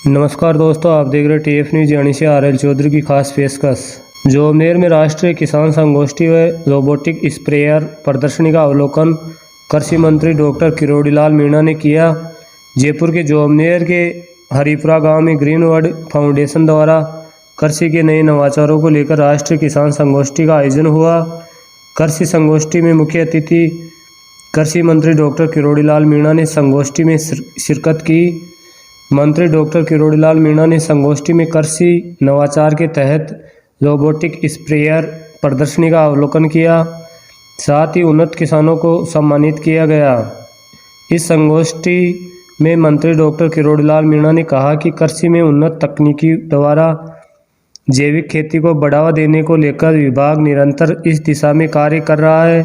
नमस्कार दोस्तों, आप देख रहे TF न्यूज़ यानी से RL चौधरी की खास पेशकश। जोबनेर में राष्ट्रीय किसान संगोष्ठी व रोबोटिक स्प्रेयर प्रदर्शनी का अवलोकन कृषि मंत्री डॉक्टर किरोड़ीलाल मीणा ने किया। जयपुर के जोबनेर के हरिपुरा गांव में ग्रीनवर्ड फाउंडेशन द्वारा कृषि के नए नवाचारों को लेकर राष्ट्रीय किसान संगोष्ठी का आयोजन हुआ। कृषि संगोष्ठी में मुख्य अतिथि कृषि मंत्री डॉक्टर किरोड़ीलाल मीणा ने संगोष्ठी में शिरकत की। मंत्री डॉक्टर किरोड़ीलाल मीणा ने संगोष्ठी में कृषि नवाचार के तहत रोबोटिक स्प्रेयर प्रदर्शनी का अवलोकन किया। साथ ही उन्नत किसानों को सम्मानित किया गया। इस संगोष्ठी में मंत्री डॉक्टर किरोड़ीलाल मीणा ने कहा कि कृषि में उन्नत तकनीकी द्वारा जैविक खेती को बढ़ावा देने को लेकर विभाग निरंतर इस दिशा में कार्य कर रहा है।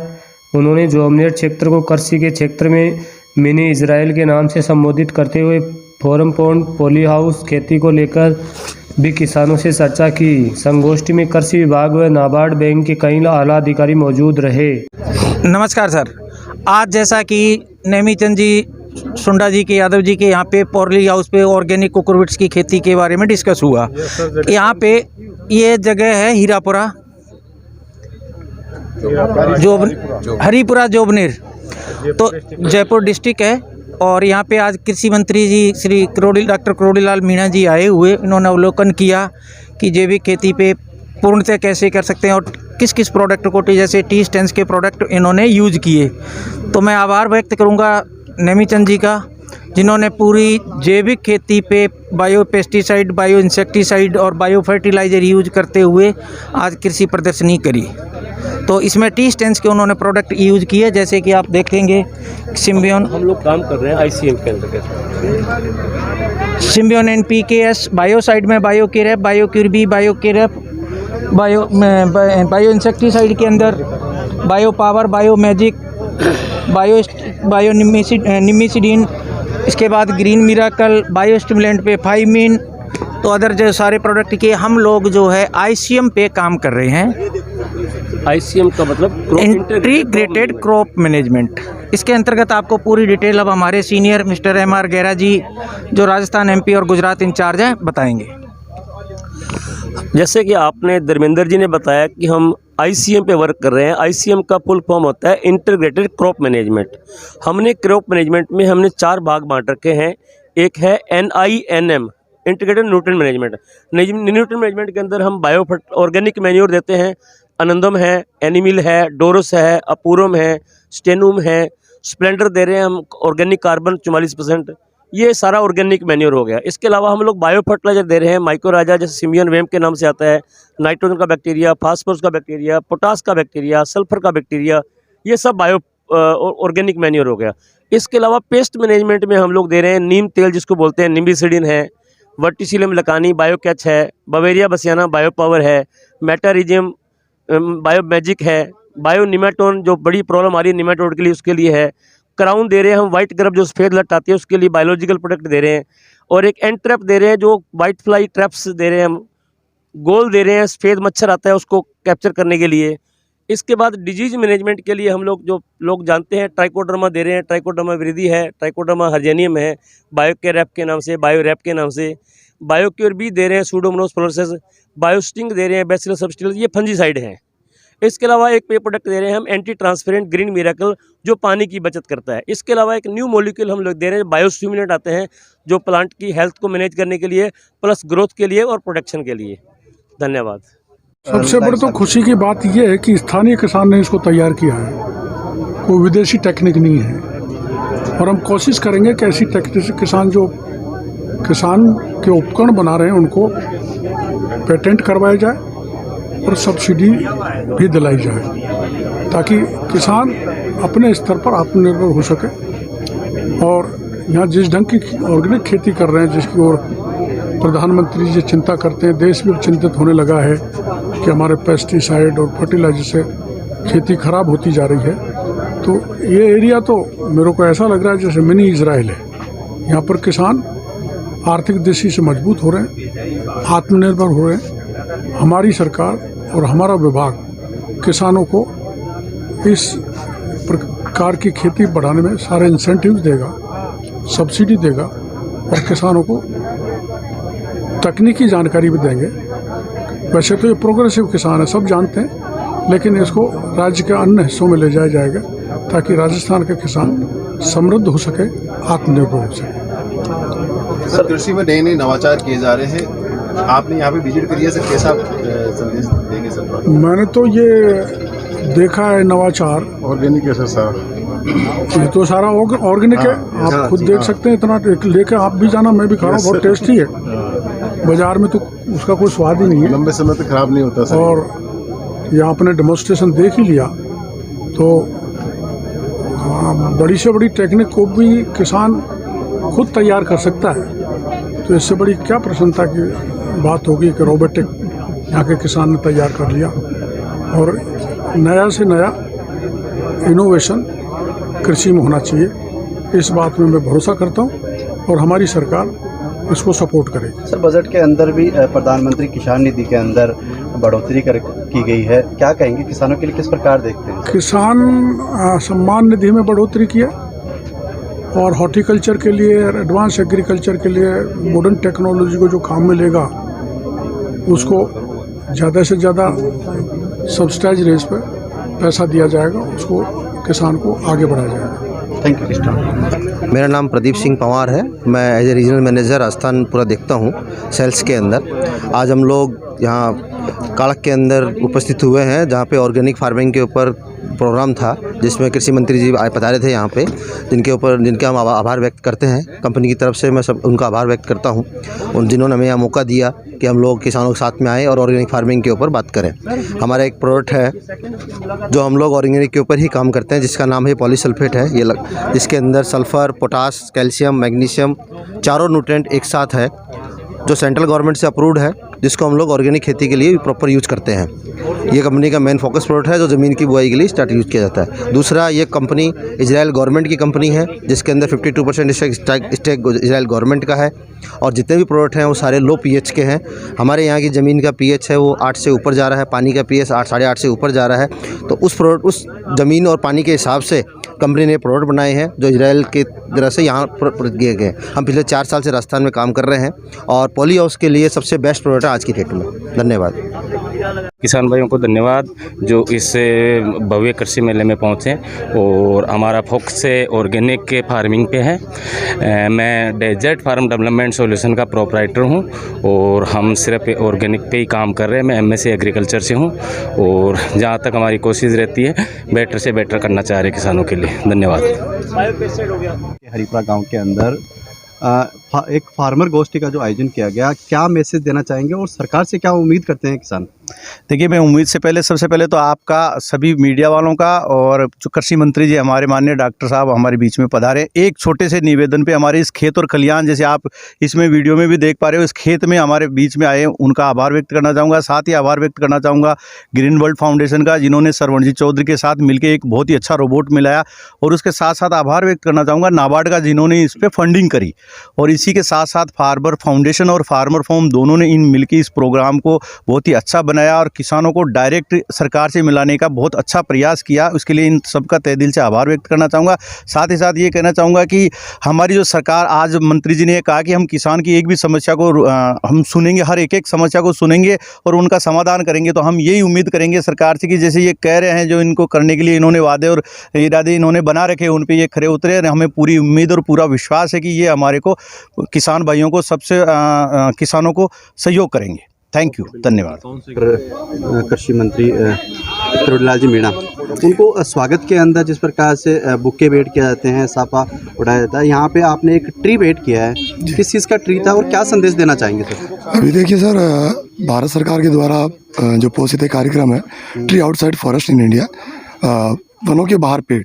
उन्होंने जोबनेर क्षेत्र को कृषि के क्षेत्र में मिनी इजराइल के नाम से संबोधित करते हुए फोरम पॉन्ड पॉली हाउस खेती को लेकर भी किसानों से चर्चा की। संगोष्ठी में कृषि विभाग व नाबार्ड बैंक के कई आला अधिकारी मौजूद रहे। नमस्कार सर, आज जैसा कि नेमीचंद जी सुंडा जी के यादव जी के यहाँ पे पॉली हाउस पे ऑर्गेनिक कोकोरबिट्स की खेती के बारे में डिस्कस हुआ। यहाँ पे ये जगह है हीरापुरा हरिपुरा जोबनेर, तो जयपुर डिस्ट्रिक्ट है। और यहाँ पे आज कृषि मंत्री जी श्री डॉक्टर किरोड़ीलाल मीणा जी आए हुए, इन्होंने अवलोकन किया कि जैविक खेती पे पूर्णतः कैसे कर सकते हैं और किस किस प्रोडक्ट को, जैसे टी स्टेंस के प्रोडक्ट इन्होंने यूज किए। तो मैं आभार व्यक्त करूँगा नेमीचंद जी का, जिन्होंने पूरी जैविक खेती पे बायो पेस्टिसाइड, बायो इंसेक्टिसाइड और बायो फर्टिलाइज़र यूज करते हुए आज कृषि प्रदर्शनी करी। तो इसमें टी स्टेंस के उन्होंने प्रोडक्ट यूज किए, जैसे कि आप देखेंगे सिम्बियन, हम लोग काम कर रहे हैं ICM के अंतर्गत। सिम्बियन NPKS, बायोसाइड में बायो केरेप, बायो क्यूरबी, बायो केरेप, बायो इंसेक्टिसाइड के अंदर bio power, bio magic, bio निमिसिडीन, इसके बाद ग्रीन मिराकल, बायो स्टिमुलेंट पे 5 मीन, तो अदर जो सारे प्रोडक्ट के हम लोग जो है ICM पे काम कर रहे हैं। ICM का मतलब इंटीग्रेटेड क्रॉप मैनेजमेंट। इसके अंतर्गत आपको पूरी डिटेल अब हमारे सीनियर मिस्टर MR गेरा जी, जो राजस्थान, MP और गुजरात इंचार्ज हैं, बताएंगे। जैसे कि आपने धर्मेंद्र जी ने बताया कि हम ICM पे वर्क कर रहे हैं। ICM का फुल फॉर्म होता है इंटीग्रेटेड क्रॉप मैनेजमेंट। हमने क्रॉप मैनेजमेंट में 4 भाग बांट रखे हैं। एक है NINM, integrated nutrient management. Nutrient management के अंदर हम बायो ऑर्गेनिक मैन्योर देते हैं। आनंदम है, एनिमिल है, डोरस है, अपूरम है, स्टेनुम है, स्प्लेंडर दे रहे हैं हम ऑर्गेनिक कार्बन 44%। ये सारा ऑर्गेनिक मैन्योर हो गया। इसके अलावा हम लोग बायो फर्टिलाइजर दे रहे हैं। माइक्रोराजा जैसे सिम्बियन वेम के नाम से आता है, नाइट्रोजन का बैक्टीरिया, फास्फोरस का बैक्टीरिया, पोटास का बैक्टीरिया, सल्फर का बैक्टीरिया, ये सब बायो ऑर्गेनिक मैन्योर हो गया। इसके अलावा पेस्ट मैनेजमेंट में हम लोग दे रहे हैं नीम तेल, जिसको बोलते हैं निम्बिसिडिन है, वर्टिसिलियम लकानी, बायो कैच है, बवेरिया बसियाना बायो पावर है, मेटारिजियम बायो मैजिक है, बायो निमेटोन जो बड़ी प्रॉब्लम आ रही है निमेटोड के लिए, उसके लिए है। क्राउन दे रहे हैं हम, वाइट ग्रब जो सफ़ेद लट आती है उसके लिए बायोलॉजिकल प्रोडक्ट दे रहे हैं। और एक एंड ट्रैप दे रहे हैं, जो वाइट फ्लाई ट्रैप्स दे रहे हैं हम। गोल दे रहे हैं, सफ़ेद मच्छर आता है उसको कैप्चर करने के लिए। इसके बाद डिजीज़ मैनेजमेंट के लिए हम लोग जो लोग जानते हैं ट्राइकोडर्मा दे रहे हैं। ट्राइकोडर्मा विरिदी है, ट्राइकोडर्मा हर्जेनियम है, बायो के रैप के नाम से, बायो रैप के नाम से। बायोक्योर भी दे रहे हैं, सूडोमोनास फ्लोरोसेस, बायोस्टिंग दे रहे हैं, बैसिलस सबस्टिलस, ये फंजीसाइड हैं। इसके अलावा एक पे प्रोडक्ट दे रहे हैं हम एंटी ट्रांसपेरेंट ग्रीन मिराकल, जो पानी की बचत करता है। इसके अलावा एक न्यू मॉलिक्यूल हम लोग दे रहे हैं, बायोस्टिमुलेंट आते हैं, जो प्लांट की हेल्थ को मैनेज करने के लिए, प्लस ग्रोथ के लिए और प्रोटेक्शन के लिए। धन्यवाद। सबसे बड़ी तो खुशी की बात यह है कि स्थानीय किसान ने इसको तैयार किया है, कोई विदेशी टेक्निक नहीं है। और हम कोशिश करेंगे कि ऐसी टेक्निक किसान जो किसान के उपकरण बना रहे हैं उनको पेटेंट करवाया जाए और सब्सिडी भी दिलाई जाए, ताकि किसान अपने स्तर पर आत्मनिर्भर हो सके। और यहाँ जिस ढंग की ऑर्गेनिक खेती कर रहे हैं, जिसकी ओर प्रधानमंत्री जी चिंता करते हैं, देश भी चिंतित होने लगा है कि हमारे पेस्टिसाइड और फर्टिलाइजर से खेती खराब होती जा रही है। तो ये एरिया तो मेरे को ऐसा लग रहा है जैसे मिनी इजराइल है। यहाँ पर किसान आर्थिक दृष्टि से मजबूत हो रहे हैं, आत्मनिर्भर हो रहे हैं। हमारी सरकार और हमारा विभाग किसानों को इस प्रकार की खेती बढ़ाने में सारे इंसेंटिव्स देगा, सब्सिडी देगा और किसानों को तकनीकी जानकारी भी देंगे। वैसे तो ये प्रोग्रेसिव किसान है, सब जानते हैं, लेकिन इसको राज्य के अन्य हिस्सों में ले जाया जाएगा ताकि राजस्थान के किसान समृद्ध हो सके, आत्मनिर्भर हो सके। सर, कृषि में नए नए नवाचार किए जा रहे हैं, आपने यहाँ पे विजिट करी है सर, कैसा संदेश देंगे सर? मैंने तो ये देखा है नवाचार। ऑर्गेनिक है सर, ये तो सारा ऑर्गेनिक है, आप खुद देख सकते हैं। इतना लेके आप भी जाना, मैं भी खा रहा हूँ, बहुत टेस्टी है। बाजार में तो उसका कोई स्वाद ही नहीं है, लंबे समय तक खराब नहीं होता सर। और यहाँ अपने डेमोन्स्ट्रेशन देख ही लिया तो बड़ी से बड़ी टेक्निक को भी किसान खुद तैयार कर सकता है। तो इससे बड़ी क्या प्रसन्नता की बात होगी कि रोबोटिक यहाँ के किसान ने तैयार कर लिया। और नया से नया इनोवेशन कृषि में होना चाहिए, इस बात में मैं भरोसा करता हूँ और हमारी सरकार इसको सपोर्ट करेगी। सर, बजट के अंदर भी प्रधानमंत्री किसान निधि के अंदर बढ़ोतरी की गई है, क्या कहेंगे किसानों के लिए, किस प्रकार देखते हैं? किसान सम्मान निधि में बढ़ोतरी किया और हॉर्टिकल्चर के लिए, एडवांस एग्रीकल्चर के लिए, मॉडर्न टेक्नोलॉजी को जो काम में लेगा उसको ज़्यादा से ज़्यादा सब्सिडाइज रेट पर पैसा दिया जाएगा, उसको किसान को आगे बढ़ाया जाएगा। Thank you. मेरा नाम प्रदीप सिंह पंवार है। मैं as a regional manager Rajasthan पूरा देखता हूँ सेल्स के अंदर। आज हम लोग यहाँ काड़क के अंदर उपस्थित हुए हैं जहाँ पे ऑर्गेनिक फार्मिंग के ऊपर प्रोग्राम था, जिसमें कृषि मंत्री जी आए पधारे थे यहाँ पे, जिनके हम आभार व्यक्त करते हैं। कंपनी की तरफ से मैं सब उनका आभार व्यक्त करता हूँ, उन जिन्होंने हमें यहाँ मौका दिया कि हम लोग किसानों के साथ में आए और ऑर्गेनिक फार्मिंग के ऊपर बात करें। हमारा एक प्रोडक्ट है जो हम लोग ऑर्गेनिक के ऊपर ही काम करते हैं, जिसका नाम है पॉलीसल्फेट है। जिसके अंदर सल्फ़र, पोटास, कैल्शियम, मैग्नीशियम चारों न्यूट्रिएंट एक साथ है, जो सेंट्रल गवर्नमेंट से अप्रूव्ड है, जिसको हम लोग ऑर्गेनिक खेती के लिए प्रॉपर यूज़ करते हैं। ये कंपनी का मेन फोकस प्रोडक्ट है जो ज़मीन की बुआई के लिए स्टार्ट यूज़ किया जाता है। दूसरा, ये कंपनी इजराइल गवर्नमेंट की कंपनी है, जिसके अंदर 52% स्टेक इजराइल गवर्नमेंट का है। और जितने भी प्रोडक्ट हैं वो सारे लो पीएच के हैं। हमारे यहाँ की ज़मीन का पीएच है वो 8 से ऊपर जा रहा है, पानी का पीएच 8 साढ़े 8 से ऊपर जा रहा है। तो उस ज़मीन और पानी के हिसाब से कंपनी ने प्रोडक्ट बनाए हैं जो इजराइल की तरह से यहाँ पर दिए गए। हम पिछले 4 साल से राजस्थान में काम कर रहे हैं और पॉली हाउस के लिए सबसे बेस्ट प्रोडक्ट है आज की डेट में। धन्यवाद। किसान भाइयों को धन्यवाद जो इस भव्य कृषि मेले में पहुँचे और हमारा फोकस ऑर्गेनिक के फार्मिंग पे है। मैं डेजर्ट फार्म डेवलपमेंट सॉल्यूशन का प्रोप्राइटर हूँ और हम सिर्फ ऑर्गेनिक पे ही काम कर रहे हैं। मैं एमएससी एग्रीकल्चर से हूँ और जहाँ तक हमारी कोशिश रहती है बेटर से बेटर करना चाह रहे किसानों के लिए। धन्यवाद। हरिपुरा गांव के अंदर एक फार्मर गोष्ठी का जो आयोजन किया गया, क्या मैसेज देना चाहेंगे और सरकार से क्या उम्मीद करते हैं किसान? देखिए, मैं उम्मीद से पहले सबसे पहले तो आपका सभी मीडिया वालों का और जो कृषि मंत्री जी हमारे माननीय डॉक्टर साहब हमारे बीच में पधारे, एक छोटे से निवेदन पे हमारे इस खेत और खलियान, जैसे आप इसमें वीडियो में भी देख पा रहे हो, इस खेत में हमारे बीच में आए, उनका आभार व्यक्त करना चाहूँगा। साथ ही आभार व्यक्त करना चाहूँगा ग्रीन वर्ल्ड फाउंडेशन का, जिन्होंने सरवणजीत चौधरी के साथ मिलकर एक बहुत ही अच्छा रोबोट मिलाया। और उसके साथ साथ आभार व्यक्त करना चाहूँगा नाबार्ड का, जिन्होंने इस पर फंडिंग करी। और इसी के साथ साथ फार्मर फाउंडेशन और फार्मर फॉर्म दोनों ने मिलकर इस प्रोग्राम को बहुत ही अच्छा बनाया और किसानों को डायरेक्ट सरकार से मिलाने का बहुत अच्छा प्रयास किया। उसके लिए इन सबका तहे दिल से आभार व्यक्त करना चाहूँगा। साथ ही साथ ये कहना चाहूँगा कि हमारी जो सरकार, आज मंत्री जी ने कहा कि हम किसान की एक भी समस्या को हम सुनेंगे, हर एक समस्या को सुनेंगे और उनका समाधान करेंगे। तो हम यही उम्मीद करेंगे सरकार से कि जैसे ये कह रहे हैं, जो इनको करने के लिए इन्होंने वादे और इरादे इन्होंने बना रखे, उन पर ये खरे उतरे। हमें पूरी उम्मीद और पूरा विश्वास है कि ये हमारे को किसान भाइयों को सबसे किसानों को सहयोग करेंगे। थैंक यू, धन्यवाद। कृषि मंत्री करोड़ीलाल जी मीणा, उनको स्वागत के अंदर जिस प्रकार से बुक्के भेंट किए जाते हैं, साफा उठाया जाता है, यहाँ पे आपने एक ट्री भेंट किया है, किस चीज़ का ट्री था और क्या संदेश देना चाहेंगे सर? अभी देखिए सर, भारत सरकार के द्वारा जो पोषित कार्यक्रम है tree outside forest in India, वनों के बाहर पेड़,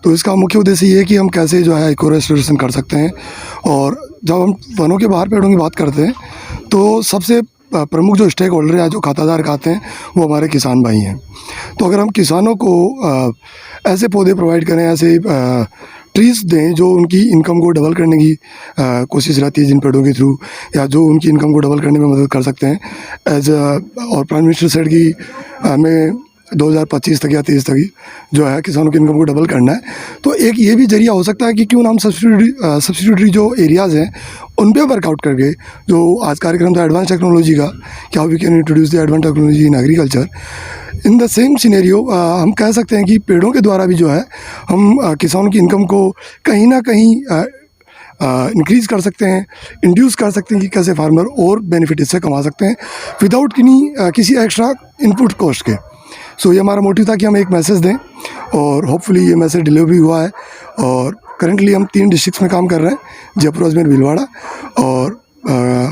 तो इसका मुख्य उद्देश्य ये है कि हम कैसे जो है इको रेस्टोरेशन कर सकते हैं। और जब हम वनों के बाहर पेड़ों की बात करते हैं तो सबसे प्रमुख जो स्टेक होल्डर हैं, जो खातादार खाते हैं, वो हमारे किसान भाई हैं। तो अगर हम किसानों को ऐसे पौधे प्रोवाइड करें, ऐसे ट्रीज़ दें जो उनकी इनकम को डबल करने की कोशिश रहती है जिन पेड़ों के थ्रू, या जो उनकी इनकम को डबल करने में मदद कर सकते हैं। और प्राइम मिनिस्टर सेड की हमें 2025 तक या 23 तक ही जो है किसानों की इनकम को डबल करना है। तो एक ये भी जरिया हो सकता है कि क्यों ना हम सब्सिट्यूटरी जो एरियाज़ हैं उन पे वर्कआउट करके, जो आज कार्यक्रम था एडवांस टेक्नोलॉजी का, क्या we can introduce the advance technology in agriculture, in the same scenario हम कह सकते हैं कि पेड़ों के द्वारा भी जो है हम किसानों की इनकम को कहीं ना कहीं इंक्रीज़ कर सकते हैं, इंड्यूस कर सकते हैं कि कैसे फार्मर और बेनिफिट इससे कमा सकते हैं विदाउट किसी एक्स्ट्रा इनपुट कॉस्ट के। सो ये हमारा मोटिव था कि हम एक मैसेज दें और होपफुली ये मैसेज डिलीवर भी हुआ है। और करंटली हम 3 डिस्ट्रिक्ट्स में काम कर रहे हैं, जयपुर, अजमेर, भीलवाड़ा। और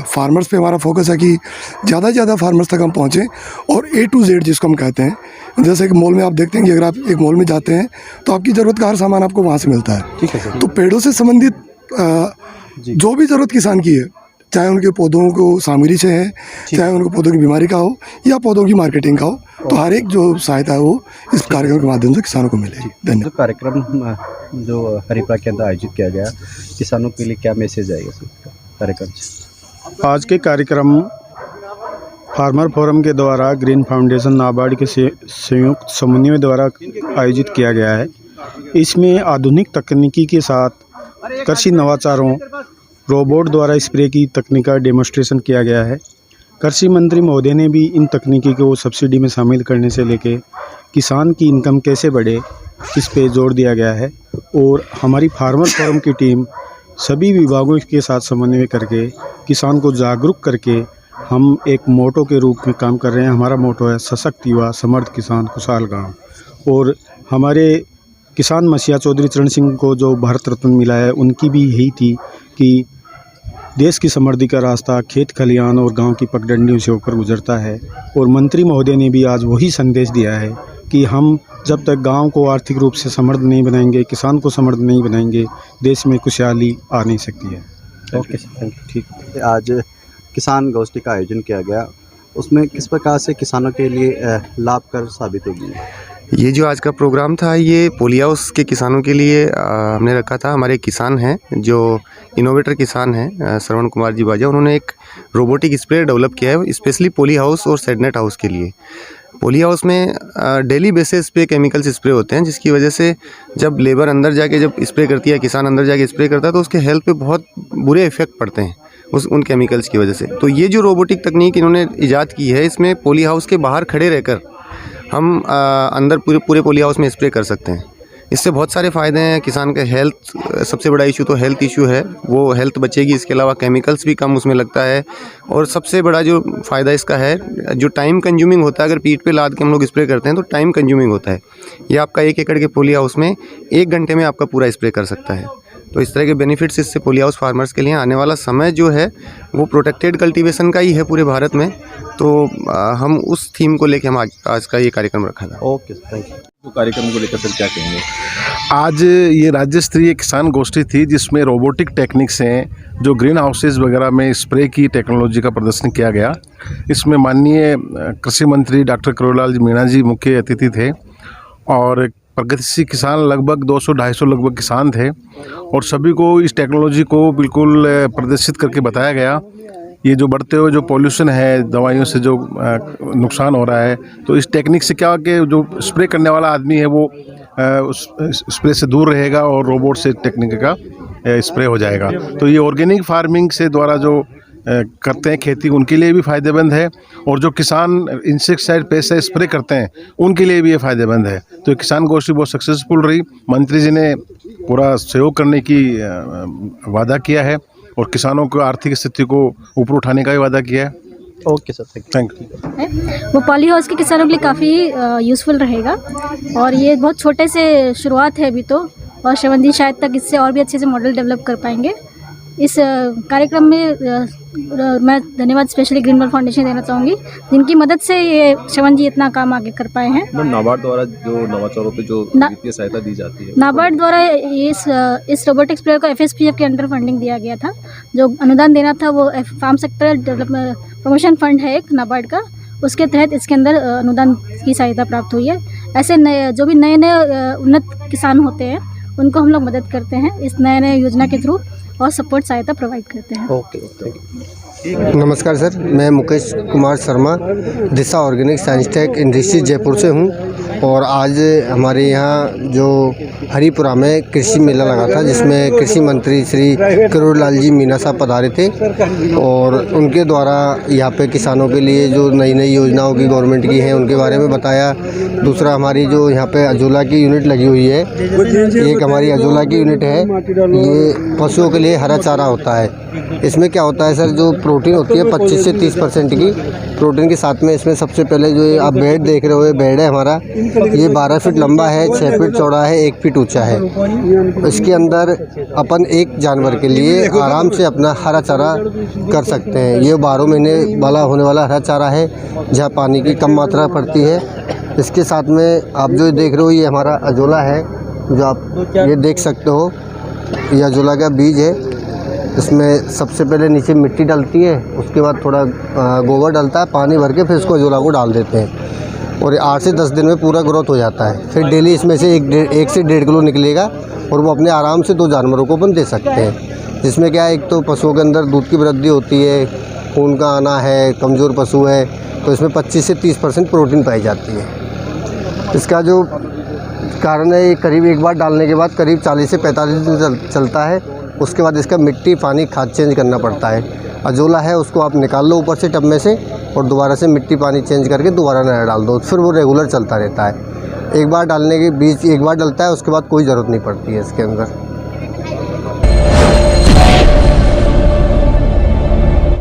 फार्मर्स पे हमारा फोकस है कि ज़्यादा से ज़्यादा फार्मर्स तक हम पहुँचें और A to Z जिसको हम कहते हैं। जैसे कि मॉल में आप देखते हैं कि अगर आप एक मॉल में जाते हैं तो आपकी ज़रूरत का हर सामान आपको वहाँ से मिलता है। ठीक है सर। तो पेड़ों से संबंधित जो भी ज़रूरत किसान की है, चाहे उनके पौधों को सामग्री से है, चाहे उनको पौधों की बीमारी का हो या पौधों की मार्केटिंग का हो, तो हर एक जो सहायता है वो इस कार्यक्रम के माध्यम से किसानों को मिलेगी। धन्यवाद। जो कार्यक्रम जो हरिपुरा के अंदर आयोजित किया गया, किसानों के लिए क्या मैसेज आएगा सर कार्यक्रम से? आज के कार्यक्रम फार्मर फोरम के द्वारा ग्रीन फाउंडेशन नाबार्ड के संयुक्त समन्वय द्वारा आयोजित किया गया है। इसमें आधुनिक तकनीकी के साथ कृषि नवाचारों, रोबोट द्वारा स्प्रे की तकनीक का डेमोन्स्ट्रेशन किया गया है। कृषि मंत्री महोदय ने भी इन तकनीकी को सब्सिडी में शामिल करने से लेके किसान की इनकम कैसे बढ़े, इस पे जोर दिया गया है। और हमारी फार्मर फोरम की टीम सभी विभागों के साथ समन्वय करके किसान को जागरूक करके हम एक मोटो के रूप में काम कर रहे हैं। हमारा मोटो है सशक्त युवा समर्थ किसान खुशहाल गाँव। और हमारे किसान मसीहा चौधरी चरण सिंह को जो भारत रत्न मिला है, उनकी भी यही थी कि देश की समृद्धि का रास्ता खेत खलिहान और गांव की पगडंडियों से होकर गुजरता है। और मंत्री महोदय ने भी आज वही संदेश दिया है कि हम जब तक गांव को आर्थिक रूप से समृद्ध नहीं बनाएंगे, किसान को समृद्ध नहीं बनाएंगे, देश में खुशहाली आ नहीं सकती है। Okay sir, thank you. ठीक। आज किसान गोष्ठी का आयोजन किया गया, उसमें किस प्रकार से किसानों के लिए लाभकर साबित होगी? ये जो आज का प्रोग्राम था, ये पोली हाउस के किसानों के लिए हमने रखा था। हमारे किसान हैं जो इनोवेटर किसान हैं, श्रवण कुमार जी बाजा, उन्होंने एक रोबोटिक स्प्रे डेवलप किया है स्पेशली पोली हाउस और सेडनेट हाउस के लिए। पोली हाउस में डेली बेसिस पे केमिकल्स स्प्रे होते हैं, जिसकी वजह से जब लेबर अंदर जाके जब स्प्रे करती है, किसान अंदर जाके स्प्रे करता है, तो उसके हेल्थ पे बहुत बुरे इफ़ेक्ट पड़ते हैं उन केमिकल्स की वजह से। तो ये जो रोबोटिक तकनीक इन्होंने ईजाद की है, इसमें पोली हाउस के बाहर खड़े रहकर हम अंदर पूरे पोली हाउस में स्प्रे कर सकते हैं। इससे बहुत सारे फ़ायदे हैं। किसान का हेल्थ, सबसे बड़ा इशू तो हेल्थ इशू है, वो हेल्थ बचेगी। इसके अलावा केमिकल्स भी कम उसमें लगता है। और सबसे बड़ा जो फ़ायदा इसका है, जो टाइम कंज्यूमिंग होता है, अगर पीठ पे लाद के हम लोग स्प्रे करते हैं तो टाइम कंज्यूमिंग होता है। ये आपका 1 एकड़ के पोली हाउस में 1 घंटे में आपका पूरा स्प्रे कर सकता है। तो इस तरह के बेनिफिट्स इससे पोली हाउस फार्मर्स के लिए आने वाला समय जो है वो प्रोटेक्टेड कल्टीवेशन का ही है पूरे भारत में। तो हम उस थीम को लेके हम आज का ये कार्यक्रम रखा था। Okay, thank you. तो कार्यक्रम को लेकर सर क्या कहेंगे? आज ये राज्य स्तरीय किसान गोष्ठी थी, जिसमें रोबोटिक टेक्निक से जो ग्रीन हाउसेज वगैरह में स्प्रे की टेक्नोलॉजी का प्रदर्शन किया गया। इसमें माननीय कृषि मंत्री डॉक्टर किरोड़ीलाल मीणा जी मुख्य अतिथि थे और प्रगतिशील किसान लगभग 200-250 लगभग किसान थे और सभी को इस टेक्नोलॉजी को बिल्कुल प्रदर्शित करके बताया गया। ये जो बढ़ते हुए जो पॉल्यूशन है, दवाइयों से जो नुकसान हो रहा है, तो इस टेक्निक से क्या कि जो स्प्रे करने वाला आदमी है वो उस स्प्रे से दूर रहेगा और रोबोट से टेक्निक का स्प्रे हो जाएगा। तो ये ऑर्गेनिक फार्मिंग से द्वारा जो करते हैं खेती, उनके लिए भी फ़ायदेमंद है और जो किसान इंसेक्टिसाइड पेस्टिसाइड स्प्रे करते हैं उनके लिए भी ये फ़ायदेमंद है। तो किसान गोष्ठी बहुत सक्सेसफुल रही। मंत्री जी ने पूरा सहयोग करने की वादा किया है और किसानों को आर्थिक स्थिति को ऊपर उठाने का भी वादा किया है। Okay sir, thank you. वो पॉली हाउस के किसानों के लिए काफ़ी यूज़फुल रहेगा और ये बहुत छोटे से शुरुआत है अभी तो, और श्रवण जी शायद तक इससे और भी अच्छे से मॉडल डेवलप कर पाएंगे। इस कार्यक्रम में मैं धन्यवाद स्पेशली ग्रीन वर्ल्ड फाउंडेशन देना चाहूँगी, जिनकी मदद से ये श्रवण जी इतना काम आगे कर पाए हैं। नाबार्ड द्वारा जो नवाचारों पे जो वित्तीय सहायता दी जाती है, नाबार्ड द्वारा इस रोबोटिक स्प्रेयर को FSPF के अंडर फंडिंग दिया गया था। जो अनुदान देना था वो farm sector development promotion fund है एक नाबार्ड का, उसके तहत इसके अंदर अनुदान की सहायता प्राप्त हुई है। ऐसे नए जो भी नए उन्नत किसान होते हैं उनको हम लोग मदद करते हैं इस नए योजना के थ्रू। और सपोर्ट सहायता प्रोवाइड करते हैं। Okay, thank you. नमस्कार सर, मैं Mukesh Kumar Sharma Disha organic science tech industry Jaipur से हूँ और आज हमारे यहाँ जो हरिपुरा में कृषि मेला लगा था जिसमें कृषि मंत्री श्री करोड़ीलाल जी मीणा साहब पधारे थे और उनके द्वारा यहाँ पे किसानों के लिए जो नई नई योजनाओं की गवर्नमेंट की हैं उनके बारे में बताया। दूसरा हमारी जो यहाँ पे अजोला की यूनिट लगी हुई है, एक हमारी अजोला की यूनिट है, ये पशुओं के लिए हरा चारा होता है। इसमें क्या होता है सर, जो प्रोटीन होती है 25 से 30% की प्रोटीन के साथ में इसमें सबसे पहले जो ये आप बेड देख रहे हो, ये बेड है हमारा, ये 12 फीट लंबा है, 6 फीट चौड़ा है, 1 फीट ऊंचा है। इसके अंदर अपन एक जानवर के लिए आराम से अपना हरा चारा कर सकते हैं। ये 12 महीने वाला होने वाला हरा चारा है जहाँ पानी की कम मात्रा पड़ती है। इसके साथ में आप जो देख रहे हो ये हमारा अजोला है, जो आप ये देख सकते हो, ये अजोला का बीज है। इसमें सबसे पहले नीचे मिट्टी डलती है, उसके बाद थोड़ा गोबर डलता है, पानी भर के फिर इसको अजोला को डाल देते हैं और 8 से 10 दिन में पूरा ग्रोथ हो जाता है। फिर डेली इसमें से 1 से 1.5 किलो निकलेगा और वो अपने आराम से 2 जानवरों को अपन दे सकते हैं। जिसमें क्या है, एक तो पशुओं के अंदर दूध की वृद्धि होती है, खून का आना है, कमज़ोर पशु है तो इसमें 25 से 30% प्रोटीन पाई जाती है। इसका जो कारण है, ये करीब एक बार डालने के बाद करीब 40 से 45 दिन चलता है। उसके बाद इसका मिट्टी पानी खाद चेंज करना पड़ता है। अजोला है उसको आप निकाल लो ऊपर से टब में से और दोबारा से मिट्टी पानी चेंज करके दोबारा नया डाल दो, फिर वो रेगुलर चलता रहता है। एक बार डालने के बीज एक बार डलता है, उसके बाद कोई ज़रूरत नहीं पड़ती है इसके अंदर।